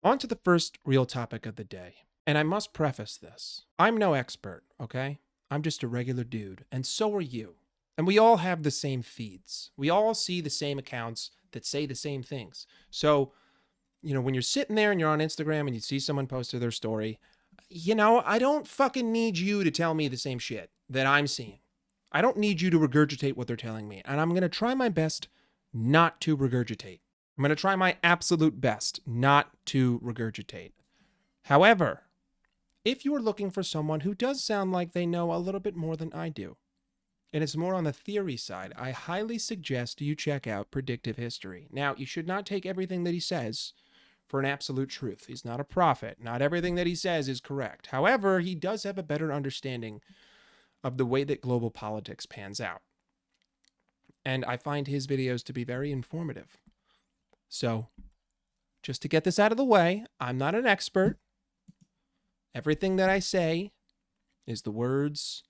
On to the first real topic of the day. And I must preface this. I'm no expert, okay? I'm just a regular dude, and so are you. And we all have the same feeds. We all see the same accounts that say the same things. So, when you're sitting there and you're on Instagram and you see someone posted their story, I don't fucking need you to tell me the same shit that I'm seeing. I don't need you to regurgitate what they're telling me. And I'm going to try my best not to regurgitate. I'm going to try my absolute best not to regurgitate. However, if you are looking for someone who does sound like they know a little bit more than I do, and it's more on the theory side, I highly suggest you check out Predictive History. Now, you should not take everything that he says for an absolute truth. He's not a prophet. Not everything that he says is correct. However, he does have a better understanding of the way that global politics pans out. And I find his videos to be very informative. So, just to get this out of the way, I'm not an expert. Everything that I say is the words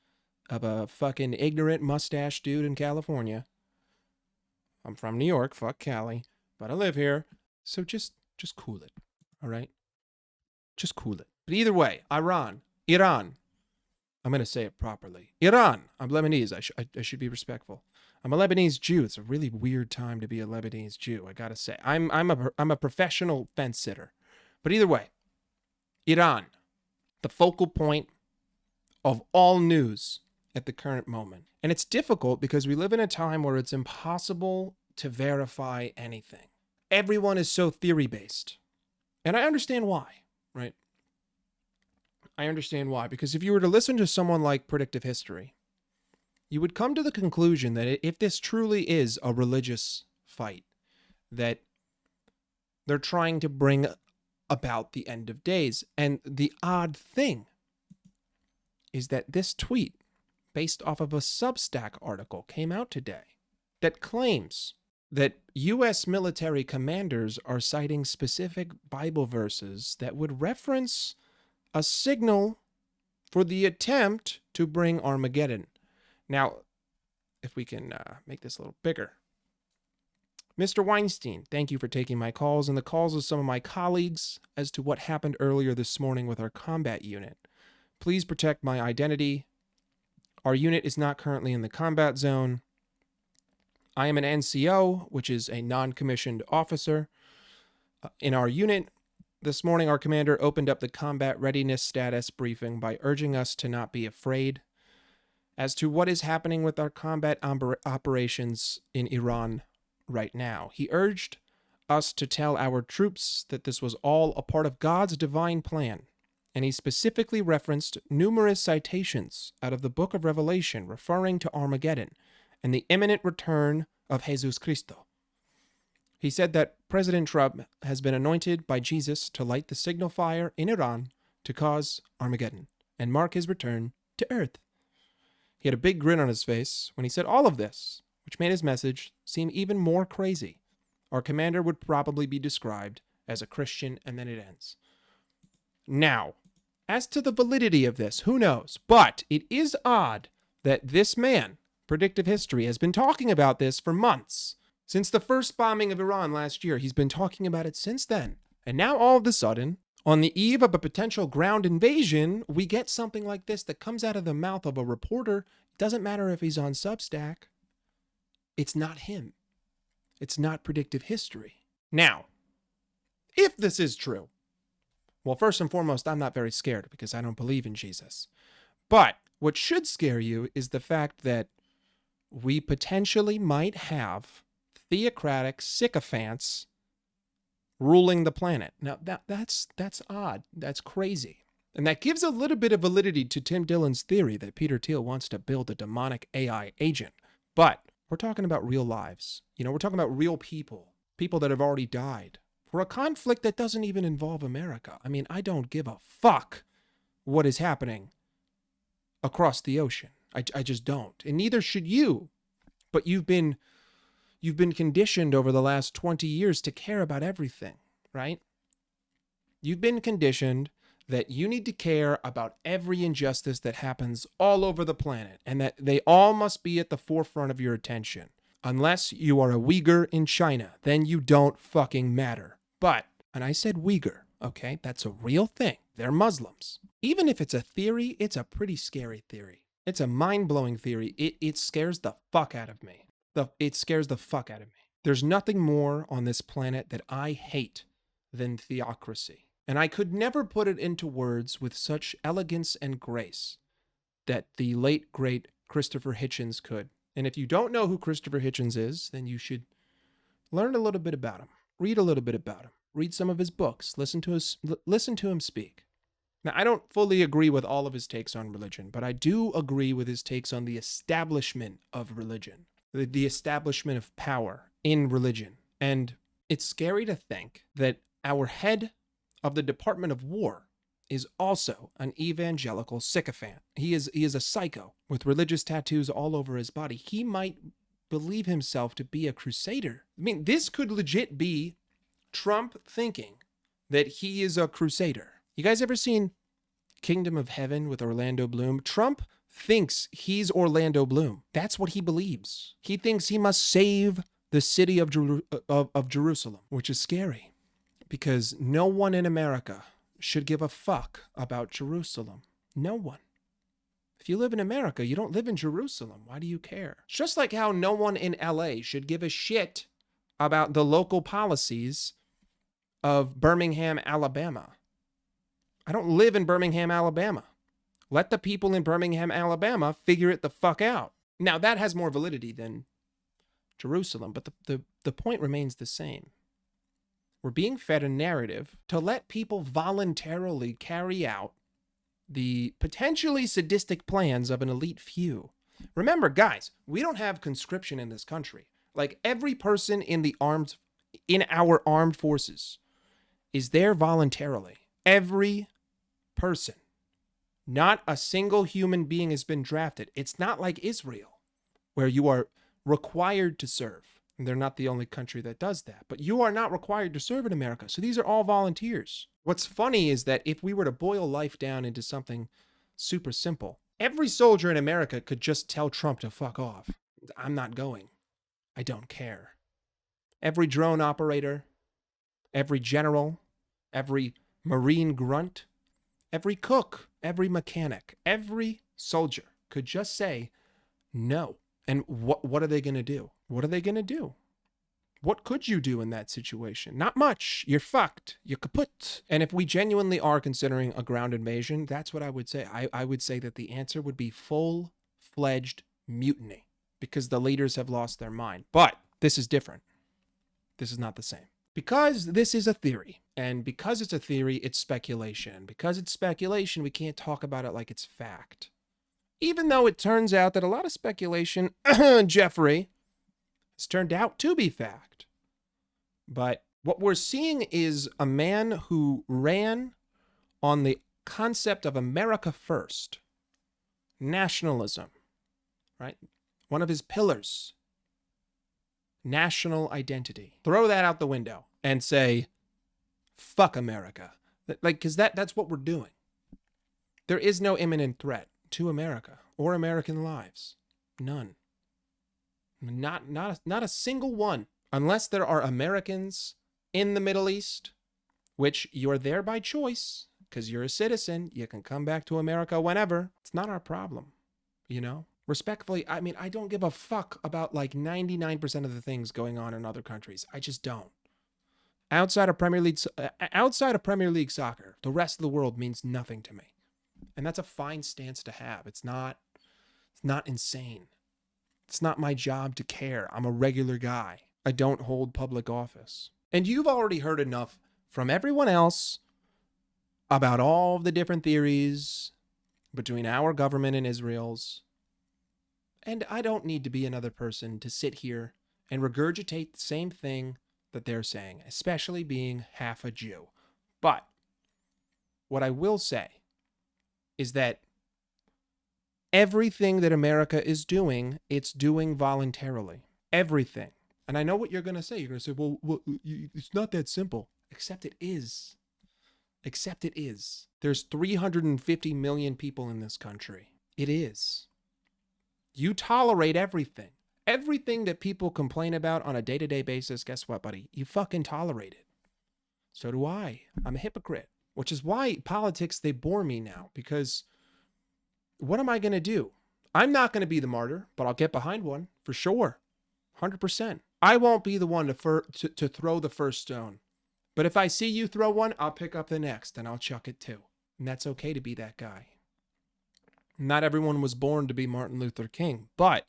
of a fucking ignorant mustache dude in California. I'm from New York, fuck Cali, but I live here. So just cool it, all right? Just cool it. But either way, Iran. I'm going to say it properly. Iran. I'm Lebanese. I should be respectful. I'm a Lebanese Jew. It's a really weird time to be a Lebanese Jew, I got to say. I'm a professional fence sitter. But either way, Iran, the focal point of all news at the current moment. And it's difficult because we live in a time where it's impossible to verify anything. Everyone is so theory-based. And I understand why, right? I understand why. Because if you were to listen to someone like Predictive History, you would come to the conclusion that if this truly is a religious fight, that they're trying to bring about the end of days. And the odd thing is that this tweet, based off of a Substack article, came out today that claims that U.S. military commanders are citing specific Bible verses that would reference a signal for the attempt to bring Armageddon. Now, if we can make this a little bigger. Mr. Weinstein, thank you for taking my calls and the calls of some of my colleagues as to what happened earlier this morning with our combat unit. Please protect my identity. Our unit is not currently in the combat zone. I am an NCO, which is a non-commissioned officer. In our unit, this morning our commander opened up the combat readiness status briefing by urging us to not be afraid as to what is happening with our combat operations in Iran right now. He urged us to tell our troops that this was all a part of God's divine plan, and he specifically referenced numerous citations out of the book of Revelation referring to Armageddon and the imminent return of Jesus Cristo. He said that President Trump has been anointed by Jesus to light the signal fire in Iran to cause Armageddon and mark his return to Earth. He had a big grin on his face when he said all of this, which made his message seem even more crazy. Our commander would probably be described as a Christian, and then it ends. Now, as to the validity of this, who knows? But it is odd that this man, Predictive History, has been talking about this for months. Since the first bombing of Iran last year, he's been talking about it since then. And now all of a sudden, on the eve of a potential ground invasion, we get something like this that comes out of the mouth of a reporter. It doesn't matter if he's on Substack. It's not him. It's not Predictive History. Now, if this is true, well, first and foremost, I'm not very scared because I don't believe in Jesus. But what should scare you is the fact that we potentially might have theocratic sycophants ruling the planet. Now, that's odd. That's crazy. And that gives a little bit of validity to Tim Dillon's theory that Peter Thiel wants to build a demonic AI agent. But we're talking about real lives. We're talking about real people that have already died for a conflict that doesn't even involve America. I mean, I don't give a fuck what is happening across the ocean. I just don't. And neither should you. But you've been conditioned over the last 20 years to care about everything, right? You've been conditioned that you need to care about every injustice that happens all over the planet and that they all must be at the forefront of your attention. Unless you are a Uyghur in China, then you don't fucking matter. But, and I said Uyghur, okay? That's a real thing. They're Muslims. Even if it's a theory, it's a pretty scary theory. It's a mind-blowing theory. It scares the fuck out of me. It scares the fuck out of me. There's nothing more on this planet that I hate than theocracy. And I could never put it into words with such elegance and grace that the late, great Christopher Hitchens could. And if you don't know who Christopher Hitchens is, then you should learn a little bit about him. Read a little bit about him. Read some of his books. Listen to him speak. Now, I don't fully agree with all of his takes on religion, but I do agree with his takes on the establishment of religion, the establishment of power in religion. And it's scary to think that our head of the Department of War is also an evangelical sycophant. He is a psycho with religious tattoos all over his body. He might believe himself to be a crusader. I mean, this could legit be Trump thinking that he is a crusader. You guys ever seen Kingdom of Heaven with Orlando Bloom? Trump thinks he's Orlando Bloom. That's what he believes. He thinks he must save the city of Jerusalem, which is scary because no one in America should give a fuck about Jerusalem. No one. If you live in America, you don't live in Jerusalem. Why do you care? It's just like how no one in LA should give a shit about the local policies of Birmingham, Alabama. I don't live in Birmingham, Alabama. Let the people in Birmingham, Alabama figure it the fuck out. Now, that has more validity than Jerusalem, but the point remains the same. We're being fed a narrative to let people voluntarily carry out the potentially sadistic plans of an elite few. Remember, guys, we don't have conscription in this country. Like, every person in our armed forces is there voluntarily. Every person. Not a single human being has been drafted. It's not like Israel, where you are required to serve. And they're not the only country that does that. But you are not required to serve in America. So these are all volunteers. What's funny is that if we were to boil life down into something super simple, every soldier in America could just tell Trump to fuck off. I'm not going. I don't care. Every drone operator, every general, every Marine grunt, every cook, every mechanic, every soldier could just say no. And what are they going to do? What are they going to do? What could you do in that situation? Not much. You're fucked. You're kaput. And if we genuinely are considering a ground invasion, that's what I would say. I would say that the answer would be full-fledged mutiny because the leaders have lost their mind. But this is different. This is not the same. Because this is a theory, and because it's a theory, it's speculation. Because it's speculation, we can't talk about it like it's fact. Even though it turns out that a lot of speculation, Jeffrey, has turned out to be fact. But what we're seeing is a man who ran on the concept of America first, nationalism, right? One of his pillars, national identity. Throw that out the window and say, fuck America. Because that's what we're doing. There is no imminent threat to America or American lives. None. Not a single one. Unless there are Americans in the Middle East, which you're there by choice, because you're a citizen. You can come back to America whenever. It's not our problem, you know? Respectfully, I mean, I don't give a fuck about like 99% of the things going on in other countries. I just don't. Outside of Premier League soccer, the rest of the world means nothing to me. And that's a fine stance to have. It's not insane. It's not my job to care. I'm a regular guy. I don't hold public office. And you've already heard enough from everyone else about all the different theories between our government and Israel's. And I don't need to be another person to sit here and regurgitate the same thing that they're saying, especially being half a Jew. But what I will say is that everything that America is doing, it's doing voluntarily. Everything. And I know what you're going to say. You're going to say, well, it's not that simple. Except it is. Except it is. There's 350 million people in this country. It is. You tolerate everything. Everything that people complain about on a day-to-day basis, guess what, buddy? You fucking tolerate it. So do I. I'm a hypocrite, which is why politics, they bore me now, because what am I going to do? I'm not going to be the martyr, but I'll get behind one for sure. 100%. I won't be the one to throw the first stone. But if I see you throw one, I'll pick up the next and I'll chuck it too. And that's okay to be that guy. Not everyone was born to be Martin Luther King. But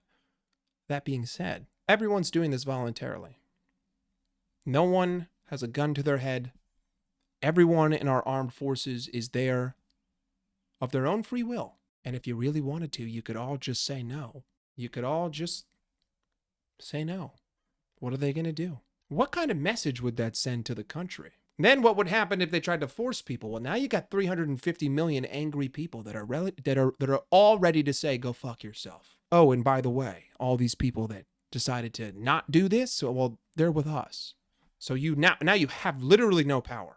that being said, everyone's doing this voluntarily. No one has a gun to their head. Everyone in our armed forces is there of their own free will. And if you really wanted to, you could all just say no. You could all just say no. What are they going to do? What kind of message would that send to the country? Then what would happen if they tried to force people? Well, now you got 350 million angry people that are all ready to say, go fuck yourself. Oh, and by the way, all these people that decided to not do this, well, they're with us. So now you have literally no power.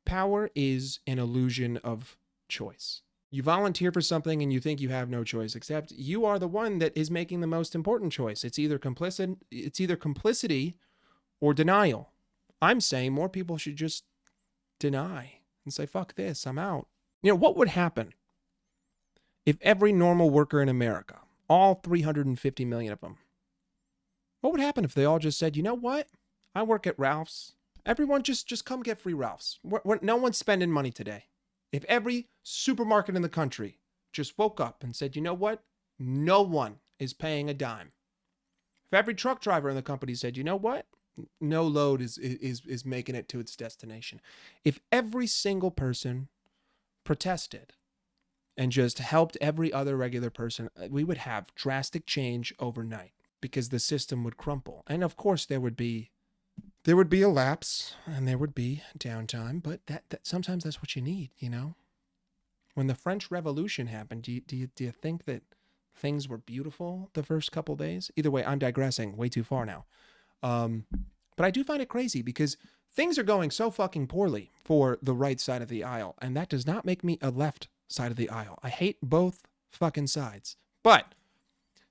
Power is an illusion of choice. You volunteer for something and you think you have no choice, except you are the one that is making the most important choice. It's either complicity or denial. I'm saying more people should just deny and say, fuck this, I'm out. You know, what would happen if every normal worker in America, all 350 million of them, what would happen if they all just said, you know what? I work at Ralph's. Everyone just come get free Ralph's. No one's spending money today. If every supermarket in the country just woke up and said, you know what? No one is paying a dime. If every truck driver in the company said, you know what? No load is making it to its destination. If every single person protested and just helped every other regular person, we would have drastic change overnight because the system would crumple. And of course there would be a lapse and there would be downtime, but that sometimes that's what you need, you know? When the French Revolution happened, do you think that things were beautiful the first couple days? Either way, I'm digressing way too far now. But I do find it crazy because things are going so fucking poorly for the right side of the aisle, and that does not make me a left side of the aisle. I hate both fucking sides. But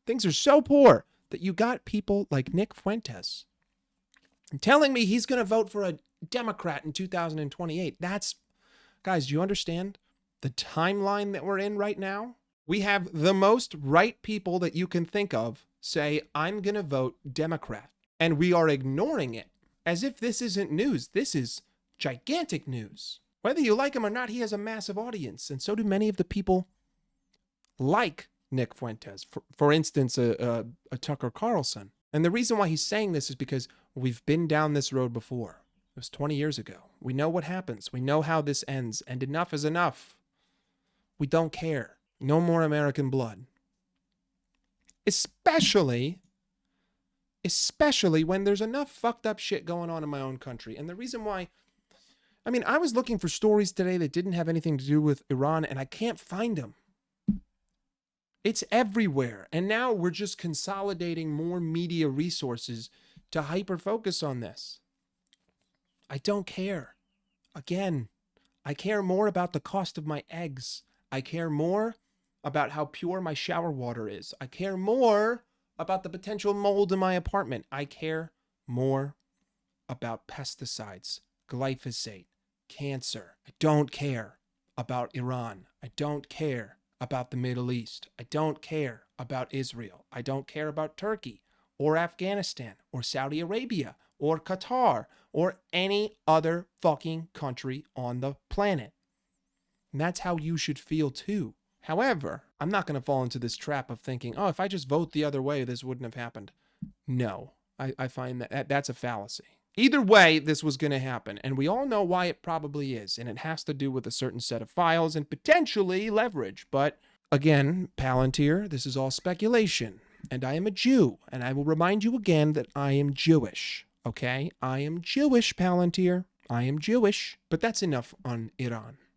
things are so poor that you got people like Nick Fuentes telling me he's going to vote for a Democrat in 2028. Guys, do you understand the timeline that we're in right now? We have the most right people that you can think of say, I'm going to vote Democrat. And we are ignoring it as if this isn't news. This is gigantic news. Whether you like him or not, he has a massive audience. And so do many of the people like Nick Fuentes. For instance, a Tucker Carlson. And the reason why he's saying this is because we've been down this road before. It was 20 years ago. We know what happens. We know how this ends. And enough is enough. We don't care. No more American blood. Especially when there's enough fucked up shit going on in my own country. And the reason why, I was looking for stories today that didn't have anything to do with Iran, and I can't find them. It's everywhere. And now we're just consolidating more media resources to hyper-focus on this. I don't care. Again, I care more about the cost of my eggs. I care more about how pure my shower water is. I care more about the potential mold in my apartment. I care more about pesticides, glyphosate, cancer. I don't care about Iran. I don't care about the Middle East. I don't care about Israel. I don't care about Turkey or Afghanistan or Saudi Arabia or Qatar or any other fucking country on the planet. And that's how you should feel too. However, I'm not going to fall into this trap of thinking, oh, if I just vote the other way, this wouldn't have happened. No, I find that's a fallacy. Either way, this was going to happen, and we all know why it probably is, and it has to do with a certain set of files and potentially leverage. But again, Palantir, this is all speculation, and I am a Jew, and I will remind you again that I am Jewish, okay? I am Jewish, Palantir. I am Jewish. But that's enough on Iran.